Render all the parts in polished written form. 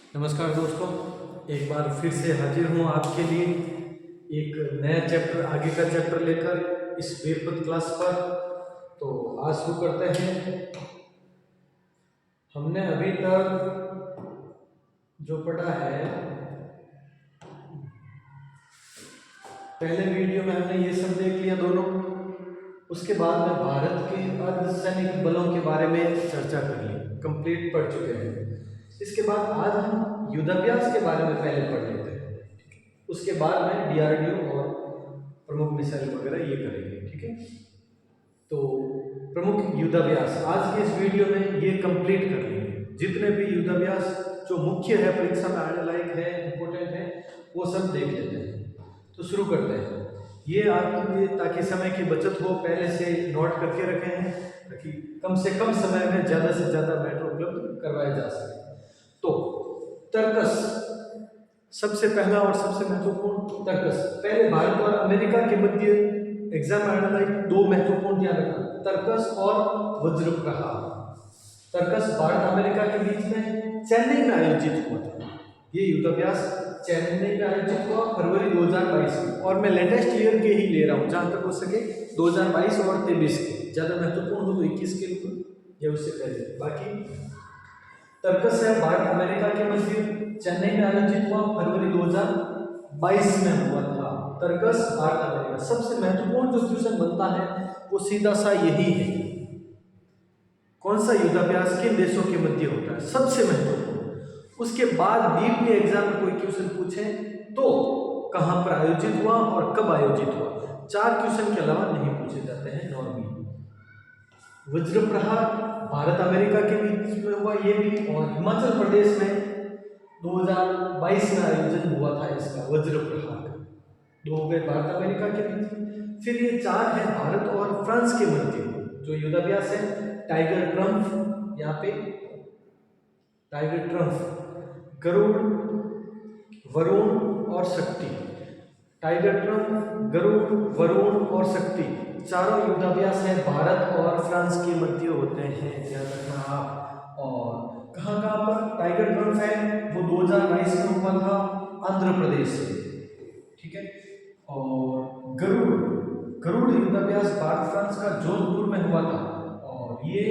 नमस्कार दोस्तों, एक बार फिर से हाजिर हूँ आपके लिए एक नया चैप्टर, आगे का चैप्टर लेकर इस वीरपद क्लास पर। तो आज शुरू करते हैं। हमने अभी तक जो पढ़ा है, पहले वीडियो में हमने ये सब देख लिया दोनों। उसके बाद में भारत के अर्धसैनिक बलों के बारे में चर्चा कर ली, कंप्लीट पढ़ चुके हैं। इसके बाद आज हम युद्धाभ्यास के बारे में पहले पढ़ लेते हैं। उसके बाद में डीआरडीओ और प्रमुख मिसाइल वगैरह ये करेंगे, ठीक है। तो प्रमुख युद्धाभ्यास आज के इस वीडियो में ये कंप्लीट कर लेंगे। जितने भी युद्धाभ्यास जो मुख्य है, परीक्षा में आने लायक है, इंपॉर्टेंट है, वो सब देख लेते हैं। तो शुरू करते हैं। ये आपके लिए ताकि समय की बचत हो, पहले से नोट करके रखे हैं ताकि कम से कम समय में ज़्यादा से ज़्यादा मैटर उपलब्ध करवाए जा सके। तो तर्कस सबसे पहला और सबसे महत्वपूर्ण तर्कस। पहले भारत और अमेरिका के मध्य एग्जाम में आने लायक दो महत्वपूर्ण ध्यान रखना, तर्कस और वज्र प्रहार। तर्कस भारत अमेरिका के बीच में चेन्नई में आयोजित हुआ था। ये युद्धाभ्यास चेन्नई में आयोजित हुआ फरवरी 2022 में, और मैं लेटेस्ट ईयर के ही ले रहा हूँ जहाँ तक हो सके, 2022 और 23 के। ज़्यादा महत्वपूर्ण हो तो 21 के लिए या उससे पहले। बाकी तर्कस है भारत अमेरिका के मध्य चेन्नई में आयोजित हुआ, फरवरी 2022 में हुआ था। तर्कस भारत अमेरिका। सबसे महत्वपूर्ण जो क्वेश्चन बनता है वो सीधा सा यही है, कौन सा युद्धाभ्यास किन देशों के मध्य होता है, सबसे महत्वपूर्ण। उसके बाद डीपली एग्जाम में कोई क्वेश्चन पूछे तो कहां पर आयोजित हुआ और कब आयोजित हुआ, 4 क्वेश्चन के अलावा नहीं पूछे जाते हैं नॉर्मली। वज्र प्रहार भारत अमेरिका के बीच में हुआ ये भी, और हिमाचल प्रदेश में 2022 में आयोजन हुआ था इसका, वज्र प्रहार का। 2 हो गए भारत अमेरिका के बीच। फिर ये 4 है भारत और फ्रांस के मध्य जो युद्धाभ्यास है। टाइगर ट्रम्प, यहाँ पे टाइगर ट्रम्प, गरुड़, वरुण और शक्ति। टाइगर ट्रम्प, गरुड़, वरुण और शक्ति, चारों युद्धाभ्यास है भारत और फ्रांस के मध्य होते हैं, ध्यान रखना आप। और कहाँ कहाँ पर टाइगर ट्रम्प है, वो 2022 में हुआ था आंध्र प्रदेश से, ठीक है। और गरुड़ युद्धाभ्यास भारत फ्रांस का जोधपुर में हुआ था, और ये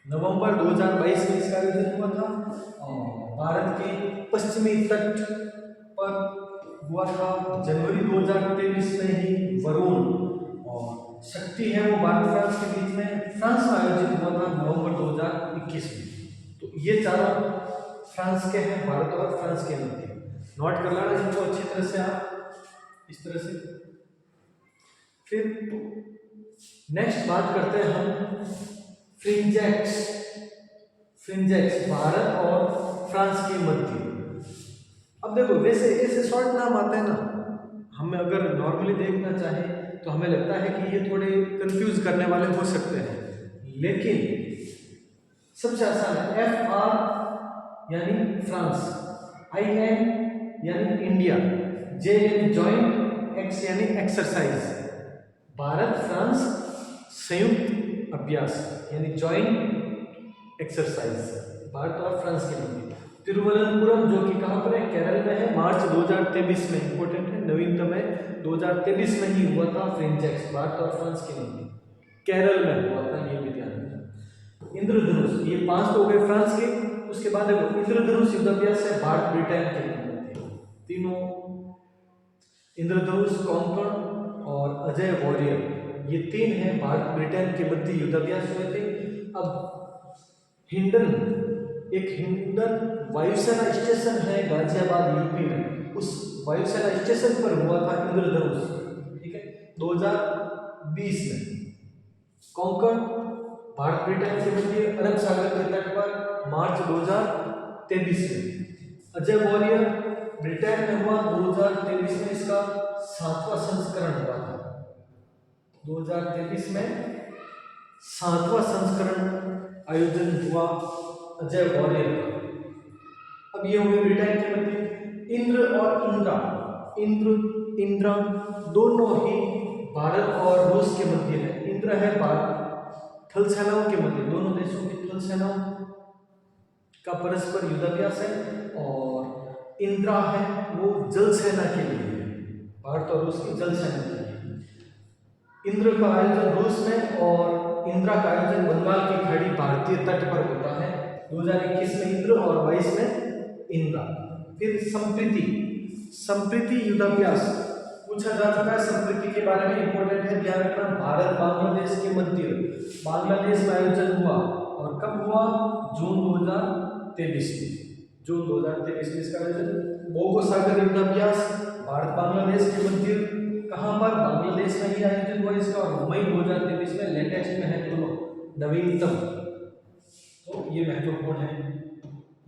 नवंबर 2022 में इसका आयोजन हुआ था, और भारत के पश्चिमी तट पर हुआ था जनवरी 2023 में ही वरुण। और शक्ति है वो भारत फ्रांस के बीच में, फ्रांस में आयोजित हुआ था नवंबर 2021 में। तो ये चारों फ्रांस के हैं, भारत और फ्रांस के मध्य। नोट कर लेना इनको अच्छी तरह से आप, इस तरह से। फिर नेक्स्ट बात करते हैं हम फ्रिंजेक्स भारत और फ्रांस के मध्य। अब देखो, वैसे ऐसे शॉर्ट नाम आते हैं ना, हमें अगर नॉर्मली देखना चाहें तो हमें लगता है कि ये थोड़े कंफ्यूज करने वाले हो सकते हैं, लेकिन सबसे आसान है। FR यानी फ्रांस, IN यानी इंडिया, J यानी जॉइंट, X यानी एक्सरसाइज। भारत फ्रांस संयुक्त अभ्यास यानी जॉइंट एक्सरसाइज, भारत और फ्रांस के मध्य। तिरुवनंतपुरम जो कि कहाँ पर है, केरल में है, मार्च 2023 में, इंपॉर्टेंट है, नवीनतम है, 2023 में ही हुआ था फ्रिंजेक्स भारत और फ्रांस के मध्य, केरल में हुआ था, ये भी ध्यान रखना। इंद्रधनुष, ये 5 तो हो गए फ्रांस के। उसके बाद देखो, इंद्रधनुष युद्धाभ्यास है भारत ब्रिटेन के मध्य, तीनों इंद्रधनुष, कोंकण और अजय वॉरियर, ये 3 हैं भारत ब्रिटेन के मध्य युद्धाभ्यास हुए थे। अब हिंडन वायुसेना स्टेशन है गाजियाबाद यूपी में, उस वायुसेना स्टेशन पर हुआ था इंद्रधनुष, ठीक है, 2020 में। कोंकण भारत ब्रिटेन के मध्य अरब सागर के तट पर, मार्च 2023 में। अजय वॉरियर ब्रिटेन में हुआ 2023 में, इसका 7वां संस्करण हुआ था 2023 में, 7वां संस्करण आयोजन हुआ अजय वॉरियर का। अब ये हुए ब्रिटेन के मध्य। इंद्र और इंद्रा दोनों ही भारत और रूस के मध्य है। इंद्र है भारत थल सेनाओं के मध्य, दोनों देशों की थल सेनाओं का परस्पर युद्धाभ्यास है, और इंद्रा है वो जल सेना के लिए है, भारत और रूस की जल सेना के लिए। इंद्र का आयोजन रूस में और इंद्रा का आयोजन बंगाल की खाड़ी भारतीय तट पर होता है 2021 में इंद्र और 22 में इंद्रा। फिर संप्रीति युद्धाभ्यास पूछा जा चुका है, संप्रीति के बारे में इंपॉर्टेंट है, ध्यान रखना। भारत बांग्लादेश के मध्य बांग्लादेश में आयोजन हुआ, और कब हुआ? जून 2023 में। जून 2023 में इसका आयोजन। बोगोसागर युद्धाभ्यास भारत बांग्लादेश के मध्य कहां पर? बांग्लादेश में ही आयोजन हुआ इसका, और मई 2023 में लेटेस्ट में है दोनों, नवीनतम। तो ये महत्वपूर्ण है,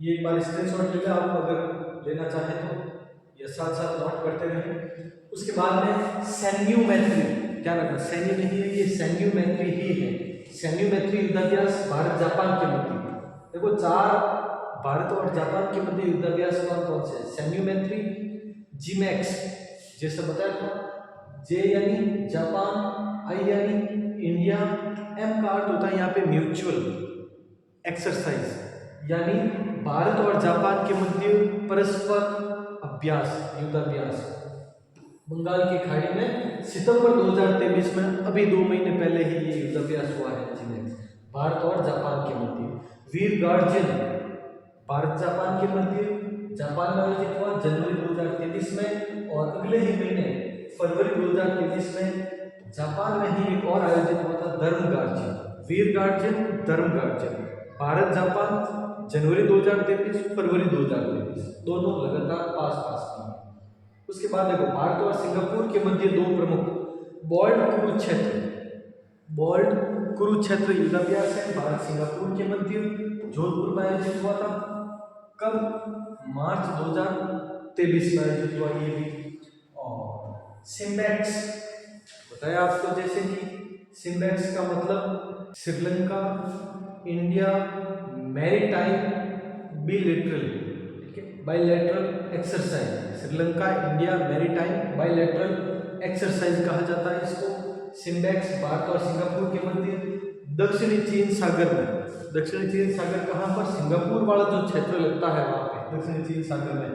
ये एक बार स्क्रीनशॉट ले लें आप अगर लेना चाहें तो, या साथ साथ नोट करते रहें। उसके बाद में सैन्यूमेट्री, क्या रखना? सैन्य नहीं है, ये सैन्यूमेट्री ही है। सैन्यूमेट्री युद्धाभ्यास भारत जापान के मध्य। देखो 4 भारत और जापान के मध्य युद्धाभ्यास कौन कौन से? सैन्यूमेट्री, जिमैक्स जैसे बताया था, जे यानी जापान, आई यानी इंडिया, एम का अर्थ होता है यहाँ पे म्यूचुअल एक्सरसाइज, यानी भारत और जापान के मध्य परस्पर अभ्यास, युद्धाभ्यास बंगाल की खाड़ी में सितंबर 2023 में, अभी 2 महीने पहले ही ये युद्धाभ्यास हुआ है भारत और जापान के मध्य। वीर गार्जियन भारत जापान के मध्य जापान में आयोजित हुआ जनवरी 2023 में, और अगले ही महीने फरवरी 2023 में जापान में ही एक और आयोजित हुआ था, धर्म गार्जियन। वीर गार्जियन, धर्म गार्जियन, भारत जापान जनवरी 2023, फरवरी 2023, दोनों लगातार पास किए। उसके बाद देखो भारत और सिंगापुर के मध्य 2 प्रमुख बोल्ड कुरुक्षेत्र युद्धाभ्यास है भारत सिंगापुर के मध्य, जोधपुर में आयोजित हुआ था। कब? मार्च 2023 में आयोजित हुआ ये भी। और सिम्बैक्स बताया आपको, जैसे कि सिम्बैक्स का मतलब श्रीलंका इंडिया मैरीटाइम बिलेटरल, ठीक है, bilateral exercise. Sri Lanka India maritime bilateral exercise कहा जाता है इसको। सिम्बैक्स भारत और सिंगापुर के मध्य दक्षिणी चीन सागर में। दक्षिणी चीन सागर कहाँ पर? सिंगापुर वाला जो क्षेत्र लगता है वहाँ पे दक्षिणी चीन सागर में,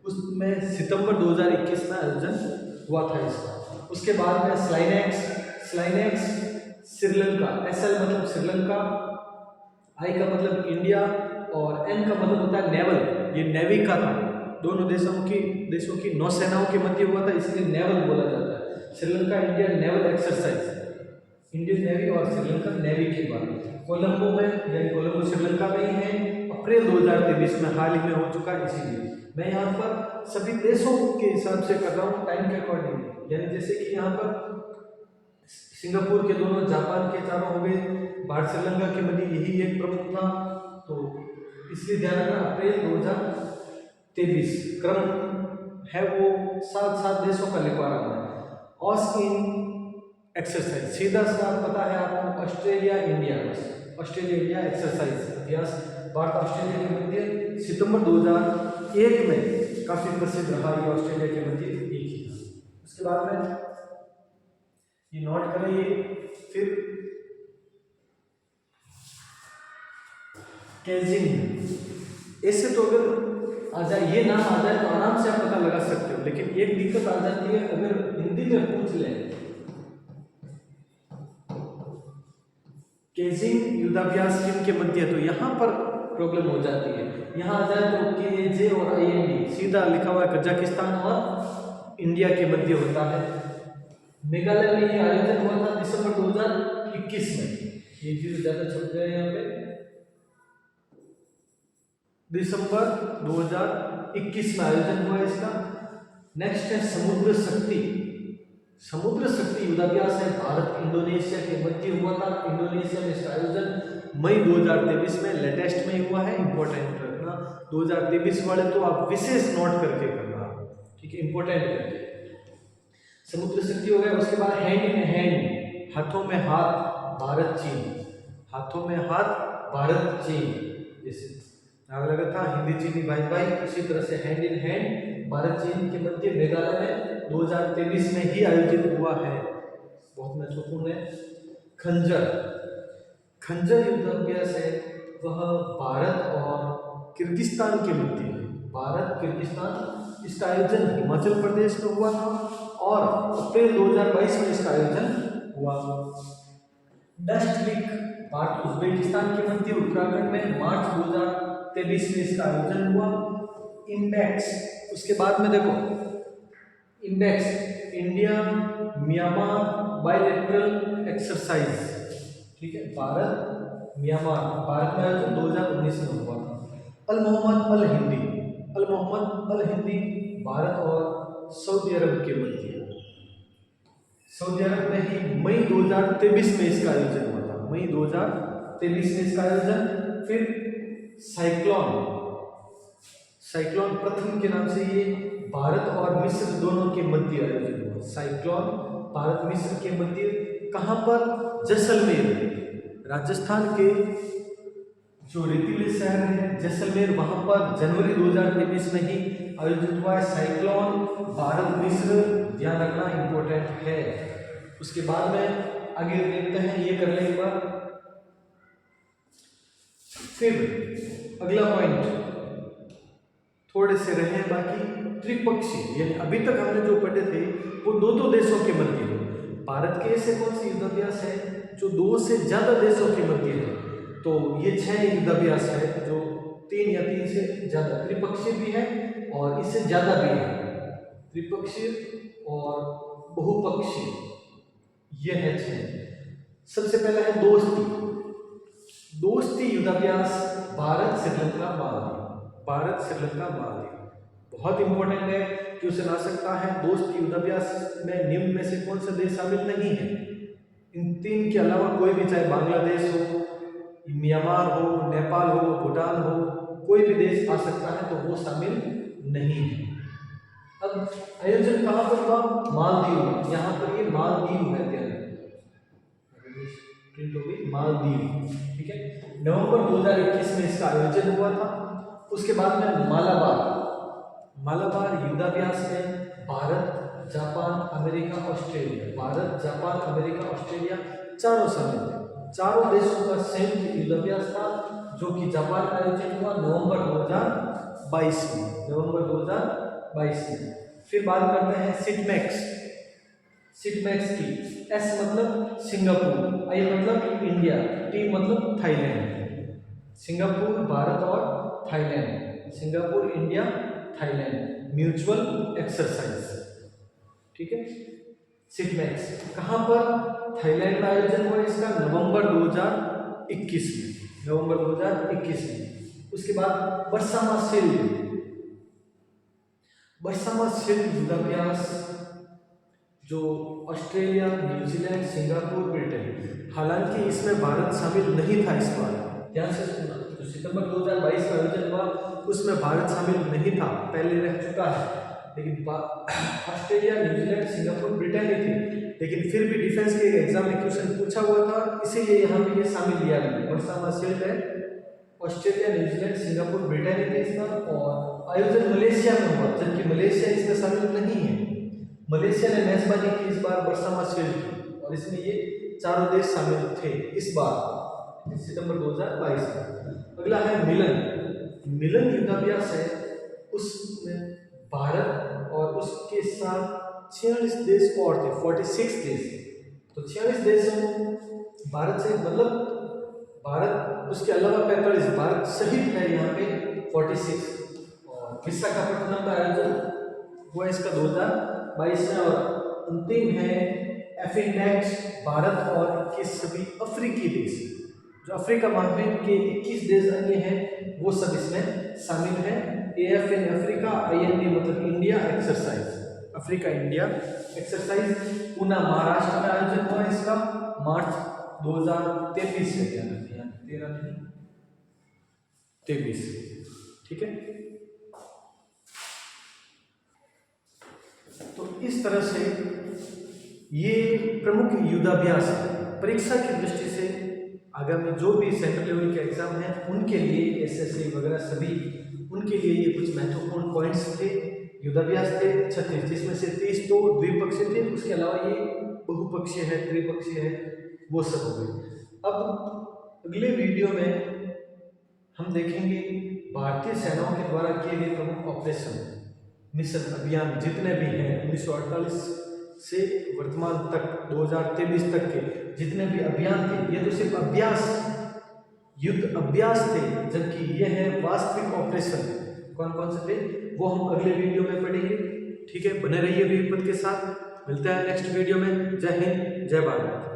उसमें सितंबर 2021 में आयोजन हुआ था इसका। उसके बाद में स्लाइनेक्स श्रीलंका, SL मतलब श्रीलंका, I का मतलब इंडिया, और N का मतलब होता है नेवल, ये नेवी का था। दोनों देशों की नौसेनाओं के मध्य हुआ था, इसलिए नेवल बोला जाता है। Sri Lanka India naval exercise, Indian navy और श्रीलंका नेवी के बाद कोलंबो में, यानी कोलंबो श्रीलंका में ही है, अप्रैल 2023 में हाल ही में हो चुका है। इसीलिए मैं यहाँ पर सभी देशों के हिसाब से कर रहा हूँ टाइम के अकॉर्डिंग, यानी जैसे कि यहाँ पर सिंगापुर के दोनों, जापान के 4 हो गए, भारत श्रीलंका के मध्य यही एक प्रमुख था, तो इसलिए ध्यान रखना अप्रैल 2023 क्रम है वो 7 देशों का लिखवा रहा है। ऑस्किन एक्सरसाइज सीधा सा पता है आपको, ऑस्ट्रेलिया इंडिया एक्सरसाइज अभ्यास भारत ऑस्ट्रेलिया के मध्य सितंबर 2001 में काफी प्रसिद्ध रहा, ये ऑस्ट्रेलिया के मध्य एक ही था। उसके बाद में ये नोट करें ये। फिर केजिंग, ऐसे तो अगर आ जाए, ये नाम आ जाए तो आराम से आप पता लगा सकते हो, लेकिन एक दिक्कत आ जाती है अगर हिंदी में पूछ ले। केजिंग युद्धाभ्यास किनके मध्य, तो यहाँ पर प्रॉब्लम हो जाती है। यहाँ आ जाए तो KJ और IND सीधा लिखा हुआ है, कजाकिस्तान और इंडिया के मध्य होता है। मेघालय में ये आयोजन हुआ था दिसंबर 2021 में, ये चीज ज्यादा छप गया यहाँ पे, दिसंबर 2021 में आयोजन हुआ इसका। नेक्स्ट है समुद्र शक्ति युद्धाभ्यास है भारत इंडोनेशिया के मध्य हुआ था। इंडोनेशिया में इसका आयोजन मई 2023 में लेटेस्ट में हुआ है, इंपॉर्टेंट रखना 2023 वाले तो आप विशेष नोट करके करना, ठीक है, इंपॉर्टेंट करके। समुद्र शक्ति हो गया। उसके बाद हैंड इन हैंड, हाथों में हाथ भारत चीन, जैसे लगा था हिंदी चीनी भाई, उसी तरह से हैंड इन हैंड भारत चीन के मध्य मेघालय में 2023 में ही आयोजित हुआ है, बहुत महत्वपूर्ण है। खंजर युद्धाभ्यास है, वह भारत और किर्गिस्तान के मध्य है। भारत किर्गिस्तान, इसका आयोजन हिमाचल प्रदेश में हुआ था और अप्रैल 2022 में इसका आयोजन हुआ। डस्ट लीग भारत उज्बेकिस्तान के मध्य उत्तराखंड में मार्च 2023 में इसका आयोजन हुआ। इंडेक्स, उसके बाद में देखो index India Myanmar bilateral exercise, ठीक है, भारत म्यांमार, भारत में आयोजन 2019 में हुआ था। अल मोहम्मद अल हिंदी भारत और सऊदी अरब के मध्य, सऊदी अरब में ही मई 2023 में इसका आयोजन हुआ था, मई 2023 में इसका आयोजन। फिर साइक्लोन प्रथम के नाम से ये भारत और मिस्र दोनों के मध्य आयोजन हुआ। साइक्लोन भारत मिस्र के मध्य, कहाँ पर? जैसलमेर, राजस्थान के जो रेतीले शहर है जैसलमेर, वहां पर जनवरी 2023 में ही आयोजित हुआ है। साइक्लोन भारत मिस्र, ध्यान रखना इंपॉर्टेंट है। उसके बाद में आगे देखते हैं, ये कर लें एक बार। फिर अगला पॉइंट थोड़े से रहे हैं बाकी, त्रिपक्षीय, यानी अभी तक हमने जो पढ़े थे वो दो देशों के मध्य है। भारत के ऐसे कौन से युद्धाभ्यास है जो 2 से ज्यादा देशों के मध्य है? तो ये 6 युद्धाभ्यास है जो 3 या 3 से ज्यादा, त्रिपक्षीय भी है और इससे ज्यादा भी है, त्रिपक्षीय और बहुपक्षीय, ये है 6। सबसे पहला है दोस्ती युद्धाभ्यास भारत श्रीलंका मालदीव, बहुत इंपॉर्टेंट है कि उसे ला सकता है। दोस्ती युद्धाभ्यास में निम्न में से कौन सा देश शामिल नहीं है? इन 3 के अलावा कोई भी, चाहे बांग्लादेश हो, म्यांमार हो, नेपाल हो, भूटान हो, कोई भी देश आ सकता है, तो वो शामिल नहीं है। अब आयोजन कहाँ पर हुआ? मालदीव में। यहाँ पर ये मालदीव है, मालदीव, ठीक है। नवंबर 2021 में इसका आयोजन हुआ था। उसके बाद में मालाबार युद्धाभ्यास में भारत, जापान, अमेरिका, ऑस्ट्रेलिया चारों शामिल थे। चारों देशों का संयुक्त युद्धाभ्यास था जो कि जापान में आयोजित हुआ नवंबर 2022 में। फिर बात करते हैं सिटमैक्स की। एस मतलब सिंगापुर, आई मतलब इंडिया, टी मतलब थाईलैंड। सिंगापुर, भारत और Thailand, Singapore, India, Thailand, mutual exercise, ठीक है। सिटमैक्स कहाँ पर? थाईलैंड में आयोजन हुआ इसका नवंबर 2021 में। उसके बाद बरसामा शील्ड युद्धाभ्यास जो ऑस्ट्रेलिया, न्यूजीलैंड, सिंगापुर, ब्रिटेन, हालांकि इसमें भारत शामिल नहीं था इस बार, ध्यान से सुनना। जो सितंबर 2022 में आयोजन हुआ उसमें भारत शामिल नहीं था, पहले रह चुका है, लेकिन ऑस्ट्रेलिया, न्यूजीलैंड, सिंगापुर, ब्रिटेन ही थी। लेकिन फिर भी डिफेंस के एग्जाम में क्वेश्चन पूछा हुआ था, इसीलिए यहाँ पे ये शामिल किया गया। बरसामा शील्ड है ऑस्ट्रेलिया, न्यूजीलैंड, सिंगापुर, ब्रिटेन ही थे इसका, और आयोजन मलेशिया में हुआ, जबकि मलेशिया इसमें शामिल नहीं है। मलेशिया ने मेजबानी की इस बार बरसामा शील्ड की, और इसमें ये चारों देश शामिल थे इस बार, सितंबर 2022 में। अगला है मिलन युद्धाभ्यास है, उसमें भारत और उसके साथ 46 देश और थे, 46 देश। तो 46 देशों, भारत से मतलब भारत, उसके अलावा 45, भारत सहित है यहाँ पे 46। और विशाखापट्टनम में आयोजन हुआ इसका 2022 में। और अंतिम है एफिनेक्स, भारत और 21 सभी अफ्रीकी देश, जो अफ्रीका महाद्वीप के 21 देश अन्य हैं वो सब इसमें शामिल हैं। AFN अफ्रीका, IND मतलब India exercise, Africa India exercise Poona Maharashtra में आयोजन हुआ इसका मार्च 2023 से, 13 नहीं 23, ठीक है। तो इस तरह से ये प्रमुख युद्धाभ्यास है। परीक्षा की दृष्टि से आगामी जो भी सेंट्रल लेवल के एग्जाम हैं उनके लिए, SSC वगैरह सभी, उनके लिए ये कुछ महत्वपूर्ण पॉइंट्स थे, युद्धाभ्यास थे 36, जिसमें से 30 तो द्विपक्षीय थे, उसके अलावा ये बहुपक्षीय है, त्रिपक्षीय है, वो सब हो गए। अब अगले वीडियो में हम देखेंगे भारतीय सेनाओं के द्वारा किए गए प्रमुख ऑपरेशन, मिशन, अभियान जितने भी हैं 1948 से वर्तमान तक 2023 तक के जितने भी अभियान थे, ये तो सिर्फ अभ्यास, युद्ध अभ्यास थे, जबकि ये है वास्तविक ऑपरेशन। कौन कौन से थे वो हम अगले वीडियो में पढ़ेंगे। ठीक है, बने रहिए वीरपद के साथ। मिलते हैं नेक्स्ट वीडियो में। जय हिंद, जय भारत।